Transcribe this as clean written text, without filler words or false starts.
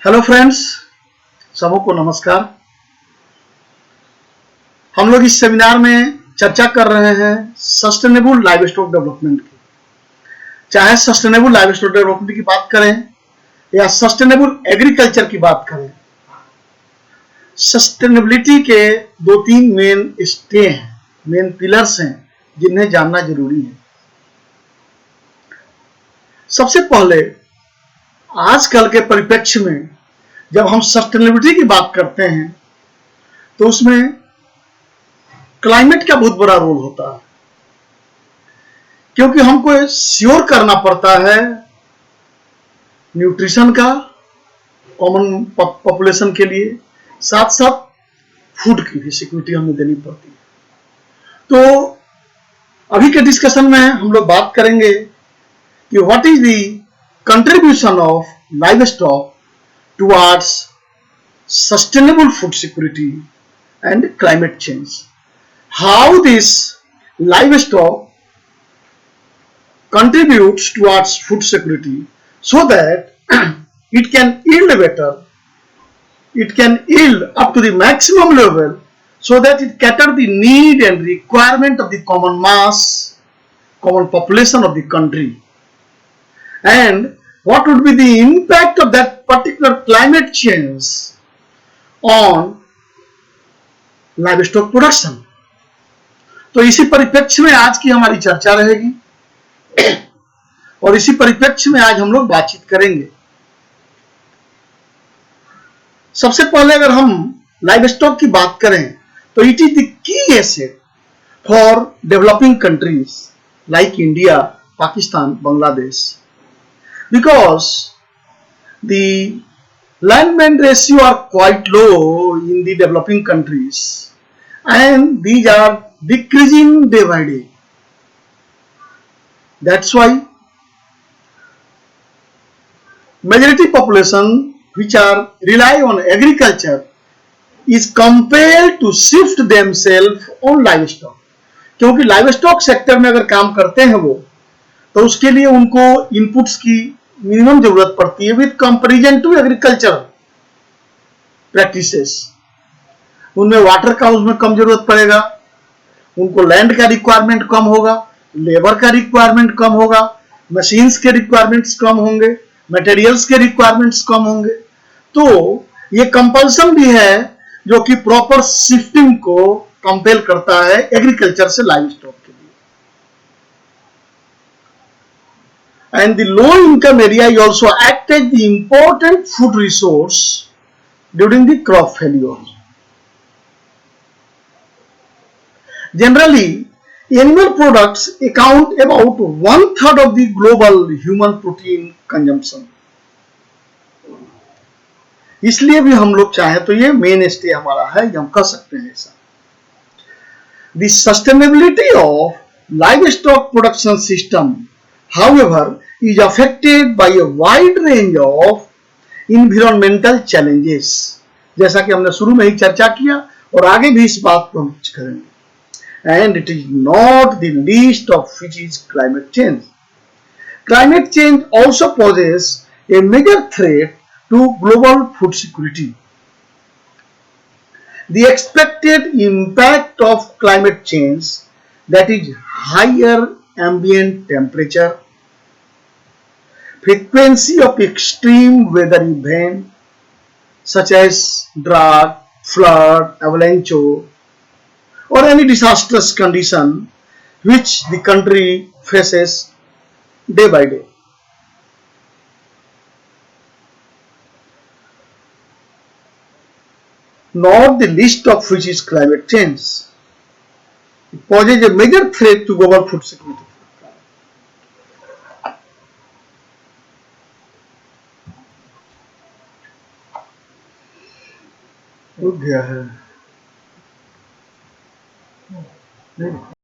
Hello friends, सबको नमस्कार। हम लोग इस सेमिनार में चर्चा कर रहे हैं सस्टेनेबल लाइव स्टॉक डेवलपमेंट की। चाहे सस्टेनेबल लाइव स्टॉक डेवलपमेंट की बात करें या सस्टेनेबल एग्रीकल्चर की बात करें, सस्टेनेबिलिटी के दो तीन मेन स्टे हैं, मेन पिलर्स हैं जिन्हें जानना जरूरी है। सबसे पहले आजकल के परिप्रेक्ष्य में जब हम सस्टेनेबिलिटी की बात करते हैं तो उसमें क्लाइमेट का बहुत बड़ा रोल होता है, क्योंकि हमको श्योर करना पड़ता है न्यूट्रिशन का कॉमन पॉपुलेशन के लिए, साथ साथ फूड की भी सिक्योरिटी हमें देनी पड़ती है। तो अभी के डिस्कशन में हम लोग बात करेंगे कि what is the contribution of live stock towards sustainable food security and climate change. How this livestock contributes towards food security so that it can yield better, it can yield up to the maximum level so that it cater the need and requirement of the common mass, common population of the country. And what would be the impact of that particular climate change on livestock production? तो इसी परिप्रेक्ष्य में आज की हमारी चर्चा रहेगी और इसी परिप्रेक्ष्य में आज हम लोग बातचीत करेंगे। सबसे पहले अगर हम लाइव स्टॉक की बात करें तो it is the key asset for developing countries like India, Pakistan, Bangladesh, because the land ratio are quite low in the developing countries and these are decreasing day by day. That's why majority population which are rely on agriculture is compelled to shift themselves on livestock. क्योंकि livestock sector में अगर काम करते हैं वो, तो उसके लिए उनको इनपुट्स की मिनिमम जरूरत पड़ती है with comparison to agriculture practices. उनमें वाटर का उसमें कम जरूरत पड़ेगा, उनको लैंड का रिक्वायरमेंट कम होगा, लेबर का रिक्वायरमेंट कम होगा, मशीन्स के रिक्वायरमेंट्स कम होंगे, मटेरियल्स के रिक्वायरमेंट्स कम होंगे। तो ये कंपल्सन भी है जो कि प्रॉपर शिफ्टिंग को कंपेल करता है एग्रीकल्चर से लाइव स्टॉक के लिए। And the low income area is also act as the important food resource during the crop failure. Generally, animal products account about 1/3 of the global human protein consumption. इसलिए भी हम लोग चाहे तो ये मेन स्टे हमारा है, हम कर सकते हैं ऐसा। The sustainability of livestock production system, however, is affected by a wide range of environmental challenges. जैसा कि हमने शुरू में ही चर्चा किया और आगे भी इस बात को हम कुछ करेंगे। And it is not the least of which is climate change. Climate change also poses a major threat to global food security. The expected impact of climate change, that is higher ambient temperature, frequency of extreme weather events such as drought, flood, avalanche, or any disastrous condition which the country faces day by day. Not the least of which is climate change. It poses a major threat to global food security. हो गया है।